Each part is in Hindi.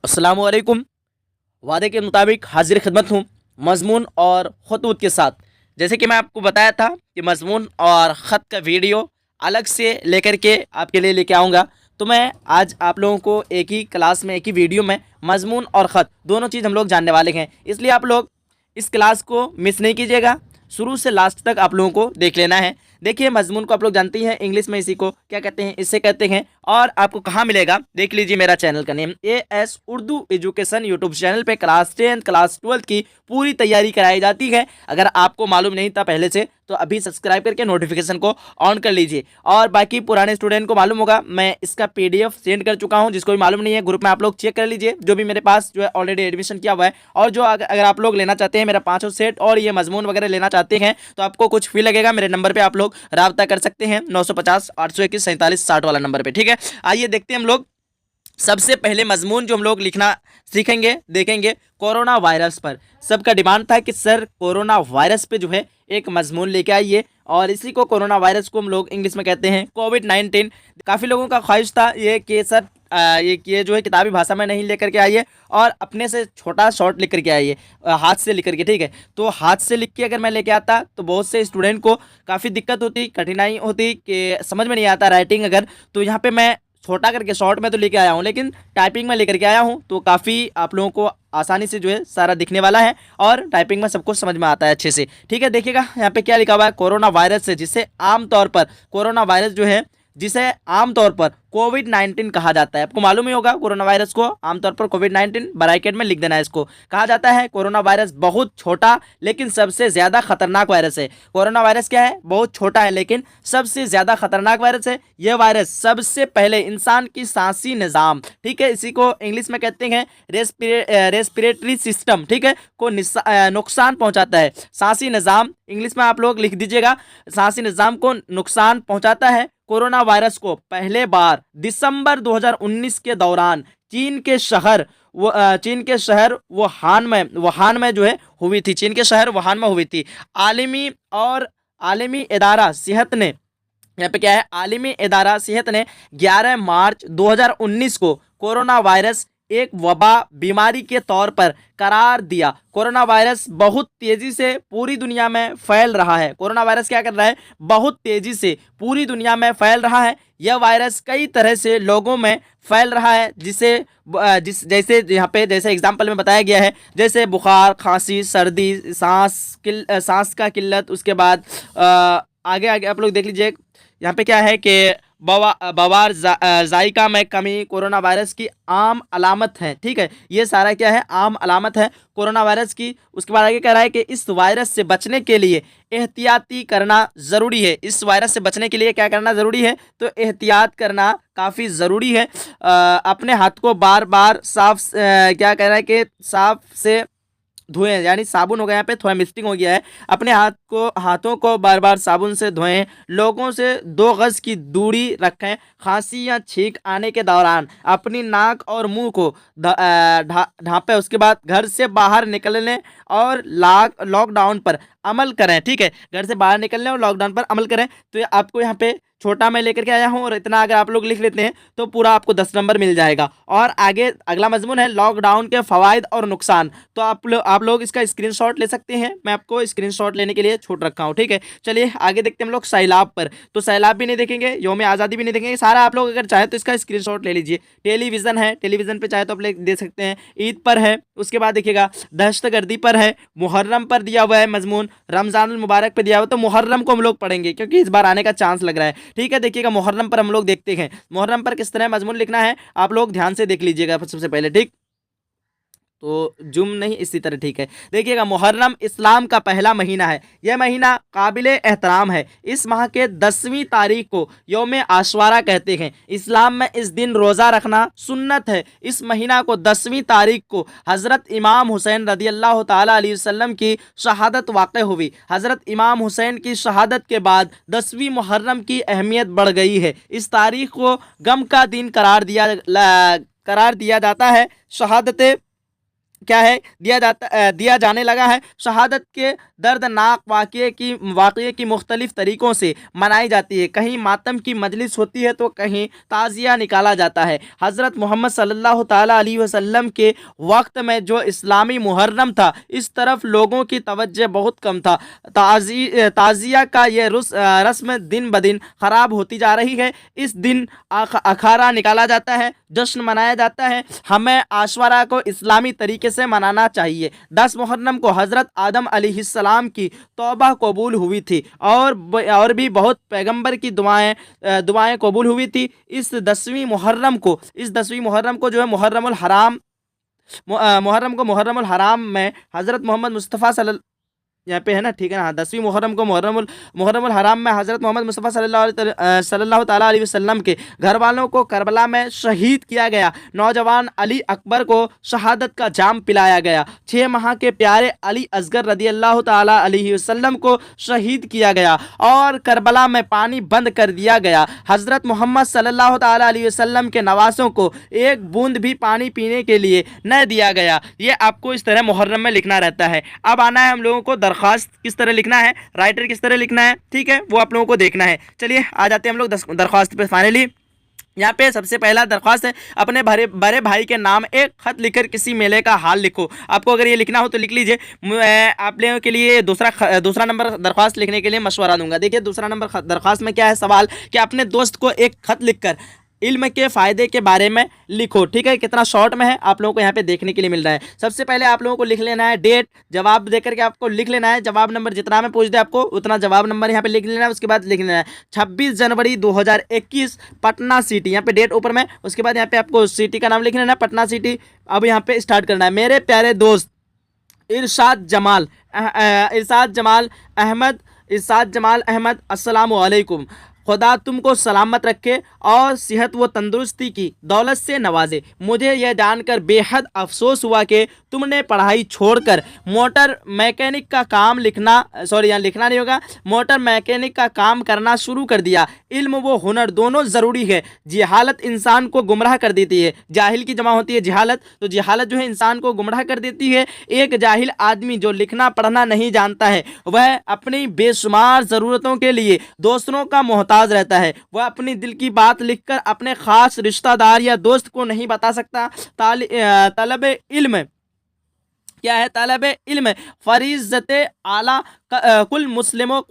अस्सलामुअलैकुम। वादे के मुताबिक हाजिर खिदमत हूँ मज़मून और ख़ुतूत के साथ। जैसे कि मैं आपको बताया था कि मज़मून और ख़त का वीडियो अलग से लेकर के आपके लिए लेके आऊँगा। तो मैं आज आप लोगों को एक ही क्लास में, एक ही वीडियो में मज़मून और ख़त दोनों चीज़ हम लोग जानने वाले हैं। इसलिए आप लोग इस क्लास को मिस नहीं कीजिएगा, शुरू से लास्ट तक आप लोगों को देख लेना है। देखिए, मजमून को आप लोग जानती हैं, इंग्लिश में इसी को क्या कहते हैं, इससे कहते हैं। और आपको कहाँ मिलेगा, देख लीजिए मेरा चैनल का name AS Urdu education YouTube channel पे क्लास 10 क्लास 12 की पूरी तैयारी कराई जाती है। अगर आपको मालूम नहीं था पहले से तो अभी सब्सक्राइब करके नोटिफिकेशन को ऑन कर लीजिए। और बाकी पुराने स्टूडेंट को मालूम होगा, मैं इसका PDF सेंड कर चुका हूँ। जिसको भी मालूम नहीं है ग्रुप में आप लोग चेक कर लीजिए, जो भी मेरे पास जो है ऑलरेडी एडमिशन किया हुआ है। और जो अगर आप लोग लेना चाहते हैं मेरा 5 सेट और ये मजमून वगैरह लेना चाहते हैं तो आपको कुछ फी लगेगा। मेरे नंबर पे आप लोग राब्ता कर सकते हैं 950 821 47 60 वाला नंबर पे। ठीक है, आइए देखते हैं हम लोग। सबसे पहले मजमून जो हम लोग लिखना सीखेंगे, देखेंगे कोरोना वायरस पर। सबका डिमांड था कि सर कोरोना वायरस पे जो है एक मजमून लेके आइए, और इसी को कोरोना वायरस को हम लोग इंग्लिश में कहते हैं कोविड-19। काफ़ी लोगों का ख्वाहिश था ये कि सर ये जो है किताबी भाषा में नहीं लेकर के आइए और अपने से छोटा शॉर्ट लिख करके आइए, हाथ से लिख करके। ठीक है, तो हाथ से लिख के अगर मैं लेके आता तो बहुत से स्टूडेंट को काफ़ी दिक्कत होती, कठिनाई होती कि समझ में नहीं आता राइटिंग अगर। तो यहाँ पे मैं छोटा करके शॉर्ट में तो लेके आया हूँ, लेकिन टाइपिंग में लेकर के आया हूँ, तो काफ़ी आप लोगों को आसानी से जो है सारा दिखने वाला है और टाइपिंग में सब कुछ समझ में आता है अच्छे से। ठीक है, देखिएगा यहाँ पे क्या लिखा हुआ है, कोरोना वायरस है जिसे आमतौर पर कोरोना वायरस जो है जिसे आमतौर पर कोविड-19 कहा जाता है। आपको मालूम ही होगा कोरोना वायरस को आमतौर पर कोविड-19 ब्रैकेट में लिख देना है, इसको कहा जाता है। कोरोना वायरस बहुत छोटा लेकिन सबसे ज़्यादा खतरनाक वायरस है। कोरोना वायरस क्या है, बहुत छोटा है लेकिन सबसे ज़्यादा खतरनाक वायरस है। यह वायरस सबसे पहले इंसान की सांसी निज़ाम, ठीक है, इसी को इंग्लिश में कहते हैं रेस्पिरेटरी सिस्टम, ठीक है, को नुकसान पहुंचाता है। सांसी निज़ाम इंग्लिश में आप लोग लिख दीजिएगा, सांसी निज़ाम को नुकसान पहुंचाता है। कोरोना वायरस को पहले बार दिसंबर 2019 के दौरान चीन के शहर वुहान में जो है हुई थी। चीन के शहर वुहान में हुई थी। आलमी इदारा सेहत ने, यहाँ पे क्या है, आलमी इदारा सेहत ने 11 मार्च 2019 को कोरोना वायरस एक वबा बीमारी के तौर पर करार दिया। कोरोना वायरस बहुत तेजी से पूरी दुनिया में फैल रहा है। कोरोना वायरस क्या कर रहा है, बहुत तेजी से पूरी दुनिया में फैल रहा है। यह वायरस कई तरह से लोगों में फैल रहा है, जैसे यहाँ पे जैसे एग्जाम्पल में बताया गया है, जैसे बुखार, खांसी, सर्दी, सांस का किल्लत। उसके बाद आगे आगे आप लोग देख लीजिए, यहाँ पे क्या है कि बवार जायका में कमी कोरोना वायरस की आम अलामत है। ठीक है, ये सारा क्या है, आम अलामत है कोरोना वायरस की। उसके बाद आगे कह रहा है कि इस वायरस से बचने के लिए एहतियाती करना ज़रूरी है। इस वायरस से बचने के लिए क्या करना ज़रूरी है, तो एहतियात करना काफ़ी ज़रूरी है। अपने हाथ को बार बार क्या कह रहा है कि साफ से धोएं, यानी साबुन हो गया, यहाँ पे थोड़ा मिस्टेक हो गया है। अपने हाथों को बार बार साबुन से धोएं। लोगों से 2 गज की दूरी रखें। खांसी या छींक आने के दौरान अपनी नाक और मुंह को ढांपें। उसके बाद घर से बाहर निकलने और लॉकडाउन पर अमल करें। ठीक है, घर से बाहर निकलने और लॉकडाउन पर अमल करें। तो ये आपको यहाँ पे छोटा मैं लेकर के आया हूँ, और इतना अगर आप लोग लिख लेते हैं तो पूरा आपको 10 नंबर मिल जाएगा। और आगे अगला मजमून है लॉकडाउन के फ़वाइद और नुकसान। तो आप लोग इसका स्क्रीनशॉट ले सकते हैं, मैं आपको स्क्रीनशॉट लेने के लिए छूट रखा हूँ। ठीक है, चलिए आगे देखते हैं हम लोग सैलाब पर। तो सैलाब भी नहीं देखेंगे, यौम आज़ादी भी नहीं देखेंगे, सारा आप लोग अगर चाहे तो इसका स्क्रीनशॉट ले लीजिए। टेलीविज़न है, टेलीविज़न पर चाहे तो आप दे सकते हैं। ईद पर है, उसके बाद देखिएगा दहशतगर्दी पर है, मुहर्रम पर दिया हुआ है मजमून, रमज़ानुल मुबारक पर दिया हुआ। तो मुहर्रम को हम लोग पढ़ेंगे क्योंकि इस बार आने का चांस लग रहा है। ठीक है, देखिएगा मुहर्रम पर हम लोग देखते हैं मुहर्रम पर किस तरह मजमून लिखना है, आप लोग ध्यान से देख लीजिएगा सबसे पहले। ठीक, तो जुम नहीं, इसी तरह। ठीक है, देखिएगा मुहर्रम इस्लाम का पहला महीना है। यह महीना काबिल एहतराम है। इस माह के 10वीं तारीख को यौम आशुरा कहते हैं। इस्लाम में इस दिन रोज़ा रखना सुन्नत है। इस महीना को 10वीं तारीख को हज़रत इमाम हुसैन रदियल्लाहु ताला अलैहि वसल्लम की शहादत वाक़ हुई। हज़रत इमाम हुसैन की शहादत के बाद 10वीं मुहर्रम की अहमियत बढ़ गई है। इस तारीख को गम का दिन करार दिया जाता है। शहादत क्या है दिया जाने लगा है। शहादत के दर्दनाक वाक़ये की मुख्तलिफ तरीक़ों से मनाई जाती है। कहीं मातम की मजलिस होती है तो कहीं ताज़िया निकाला जाता है। हज़रत मोहम्मद सल्लल्लाहु ताला अलैहि वसल्लम के वक्त में जो इस्लामी मुहर्रम था, इस तरफ लोगों की तवज्जो बहुत कम था। ताज़िया का ये रस्म दिन ब दिन ख़राब होती जा रही है। इस दिन अखाड़ा निकाला जाता है, जश्न मनाया जाता है। हमें आशुरा को इस्लामी तरीके से मनाना चाहिए। 10 मुहर्रम को हज़रत आदम अलैहिस्सलाम की तौबा कबूल हुई थी और भी बहुत पैगंबर की दुआएं कबूल हुई थी। इस 10वीं मुहर्रम को जो है मुहर्रमुल हराम में हज़रत मोहम्मद मुस्तफ़ा यहाँ पे है ना, ठीक है ना। हाँ, 10वीं मुहर्रम को मुहर्रमुल हराम में हज़रत मोहम्मद मुस्तफ़ा सल्लल्लाहु ताला अलैहि वसल्लम के घर वालों को करबला में शहीद किया गया। नौजवान अली अकबर को शहादत का जाम पिलाया गया। 6 माह के प्यारे अली असगर रदी अल्लाह ताला अलैहि वसल्लम को शहीद किया गया और करबला में पानी बंद कर दिया गया। हज़रत मोहम्मद सल्लल्लाहु ताला अलैहि वसल्लम के नवासों को एक बूंद भी पानी पीने के लिए न दिया गया। ये आपको इस तरह मुहर्रम में लिखना रहता है। अब आना है हम लोगों को दरख्वास्त किस तरह लिखना है, राइटर किस तरह लिखना है, ठीक है, वो आप लोगों को देखना है। चलिए आ जाते हैं हम लोग दरख्वास्त पे। फाइनली यहाँ पे सबसे पहला दरख्वास्त है, अपने बड़े भाई के नाम एक खत लिखकर किसी मेले का हाल लिखो। आपको अगर ये लिखना हो तो लिख लीजिए। आप लोगों के लिए दूसरा नंबर दरख्वास्त लिखने के लिए मशवरा दूंगा। देखिए दूसरा नंबर दरख्वास्त में क्या है सवाल कि अपने दोस्त को एक खत लिखकर इल्म के फ़ायदे के बारे में लिखो। ठीक है, कितना शॉर्ट में है आप लोगों को यहाँ पे देखने के लिए मिल रहा है। सबसे पहले आप लोगों को लिख लेना है डेट, जवाब देकर के आपको लिख लेना है जवाब नंबर, जितना मैं पूछ दे आपको उतना जवाब नंबर यहाँ पे लिख लेना है। उसके बाद लिख लेना है 26 जनवरी 2021 पटना सिटी, यहाँ पे डेट ऊपर में। उसके बाद यहाँ पे आपको सिटी का नाम लिख लेना है, पटना सिटी। अब यहाँ पे स्टार्ट करना है। मेरे प्यारे दोस्त इरशाद जमाल अहमद, अस्सलामु अलैकुम। खुदा तुमको सलामत रखे और सेहत व तंदुरुस्ती की दौलत से नवाजे। मुझे यह जानकर बेहद अफसोस हुआ कि तुमने पढ़ाई छोड़कर मोटर मैकेनिक का काम मोटर मैकेनिक का काम करना शुरू कर दिया। इल्म व हुनर दोनों ज़रूरी है। जिहालत इंसान को गुमराह कर देती है। जाहिल की जमा होती है जिहालत, तो जिहालत जो है इंसान को गुमराह कर देती है। एक जाहिल आदमी जो लिखना पढ़ना नहीं जानता है वह अपनी बेशुमार ज़रूरतों के लिए दूसरों का मोहताज रहता है। वह अपनी दिल की बात लिखकर अपने खास रिश्तेदार या दोस्त को नहीं बता सकता। तलब इल्म क्या है? तलब इल्म फरीज़त आला कुल मुस्लिमों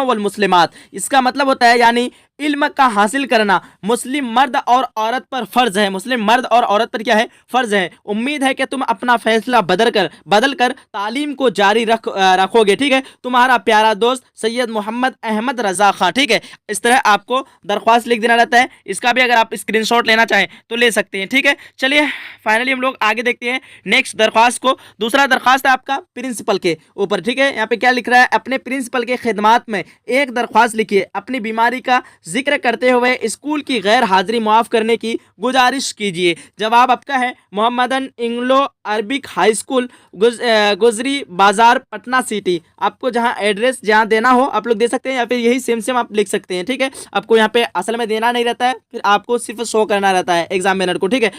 वल मुस्लिमात। इसका मतलब होता है यानी इल्म का हासिल करना मुस्लिम मर्द और औरत पर फ़र्ज है। मुस्लिम मर्द और औरत पर क्या है? फ़र्ज है। उम्मीद है कि तुम अपना फैसला बदल कर तालीम को जारी रखोगे। ठीक है, तुम्हारा प्यारा दोस्त सैयद मोहम्मद अहमद रज़ा खां। ठीक है, इस तरह आपको दरख्वास्त लिख देना रहता है। इसका भी अगर आप स्क्रीनशॉट लेना चाहें तो ले सकते हैं। ठीक है, चलिए फाइनली हम लोग आगे देखते हैं नेक्स्ट दरख्वास्त को। दूसरा दरख्वास्त है आपका प्रिंसिपल के ऊपर। ठीक है, यहाँ पे क्या लिख रहा है? अपने प्रिंसिपल के खिदमात में एक दरख्वास्त लिखिए। अपनी बीमारी का जिक्र करते हुए स्कूल की गैर हाजिरी माफ़ करने की गुजारिश कीजिए। जवाब आपका है मोहम्मदन इंग्लो अरबिक हाई स्कूल गुजरी बाजार पटना सिटी। आपको जहां एड्रेस जहां देना हो आप लोग दे सकते हैं या फिर यही सेम आप लिख सकते हैं। ठीक है, आपको यहाँ पे असल में देना नहीं रहता है, फिर आपको सिर्फ शो करना रहता है एग्जामिनर को। ठीक है,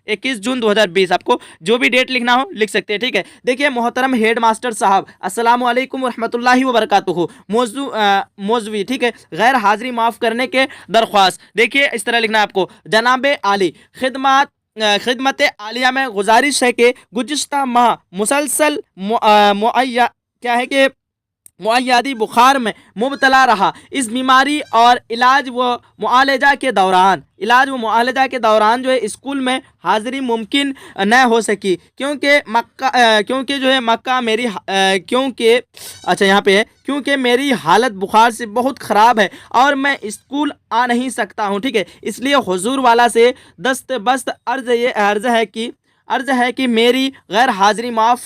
21 जून 2020 आपको जो भी डेट लिखना हो लिख सकते हैं। ठीक है, देखिए मोहतरम हेड मास्टर साहब अस्सलामु अलैकुम रहमतुल्लाहि व बरकातुहू मौजवी। ठीक है, गैर हाजिरी माफ़ करने के दरख्वास्त। देखिए इस तरह लिखना है आपको। जनाब आली खिदमत आलिया में गुजारिश है कि गुज़िश्ता माह मुसलसल मुअय्यादी बुखार में मुबतला रहा। इस बीमारी और इलाज व मुआलजा के दौरान जो है स्कूल में हाज़िरी मुमकिन न हो सकी क्योंकि मेरी हालत बुखार से बहुत ख़राब है और मैं स्कूल आ नहीं सकता हूँ। ठीक है, इसलिए हुजूर वाला से दस्तबस्त अर्ज़ है कि मेरी गैर हाज़िरी माफ़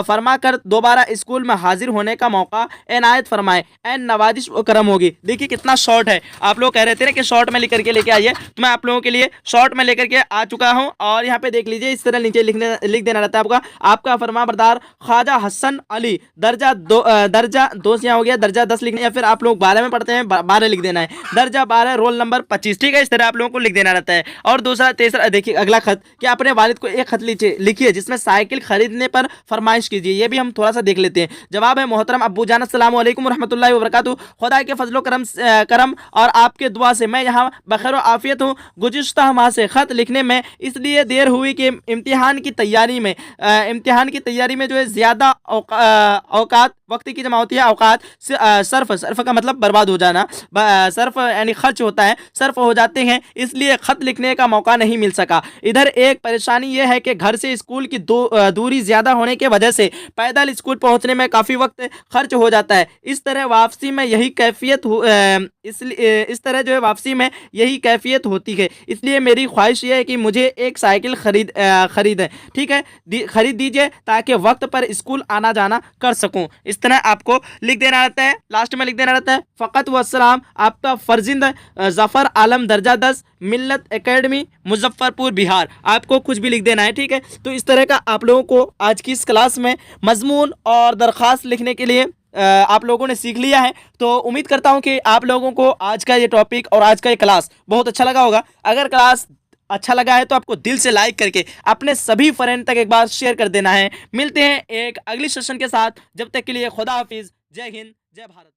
फरमा कर दोबारा स्कूल में हाजिर होने का मौका इनायत फरमाए। एन नवाजिश व करम होगी। देखिए कितना शॉर्ट है। आप लोग कह रहे थे ना कि शॉर्ट में लेकर के लेके आइए, तो मैं आप लोगों के लिए शॉर्ट में लेकर के आ चुका हूं। और यहाँ पे देख लीजिए इस तरह नीचे लिख देना रहता है आपका फरमा बरदार ख्वाजा हसन अली दर्जा 2 से यहाँ हो गया, दर्जा 10 लिखना, या फिर आप लोग 12 में पढ़ते हैं 12 लिख देना है, दर्जा 12 रोल नंबर 25। ठीक है, इस तरह आप लोगों को लिख देना रहता है। और तीसरा देखिए अगला खत कि अपने वालिद को एक खत लिखिए जिसमें साइकिल खरीदने पर फरमाइश कीजिए। ये भी हम थोड़ा सा देख लेते हैं। जवाब है, मोहतरम अब्बू जान, अस्सलाम वालेकुम रहमतुल्लाहि व बरकातहू। खुदा के फजलो करम और आपके दुआ से मैं यहाँ बखैर आफियत हूँ। गुज़िश्ता माह से ख़त लिखने में इसलिए देर हुई कि इम्तिहान की तैयारी में जो है ज़्यादा औकात, वक्त की जमा होती है औकात, सर्फ का मतलब बर्बाद हो जाना, सर्फ यानी खर्च होता है, सर्फ हो जाते हैं, इसलिए ख़त लिखने का मौका नहीं मिल सका। इधर एक परेशानी यह है कि घर से स्कूल की दूरी ज़्यादा होने के वजह से पैदल स्कूल पहुंचने में काफ़ी वक्त खर्च हो जाता है। इस तरह वापसी में यही कैफियत इस तरह जो है वापसी में यही कैफियत होती है। इसलिए मेरी ख्वाहिश ये है कि मुझे एक साइकिल खरीदें, ठीक है, खरीद दीजिए ताकि वक्त पर स्कूल आना जाना कर सकूं। इस तरह आपको लिख देना रहता है, लास्ट में लिख देना रहता है फ़कत व सलाम, आपका फर्जिंद ज़फ़र आलम, दर्जा 10, मिल्लत एकेडमी, मुजफ्फरपुर, बिहार। आपको कुछ भी लिख देना है, ठीक है। तो इस तरह का आप लोगों को आज की इस क्लास में मजमून और दरख्वास्त लिखने के लिए आप लोगों ने सीख लिया है। तो उम्मीद करता हूं कि आप लोगों को आज का ये टॉपिक और आज का ये क्लास बहुत अच्छा लगा होगा। अगर क्लास अच्छा लगा है तो आपको दिल से लाइक करके अपने सभी फ्रेंड तक एक बार शेयर कर देना है। मिलते हैं एक अगली सेशन के साथ, जब तक के लिए खुदा हाफिज, जय हिंद, जय भारत।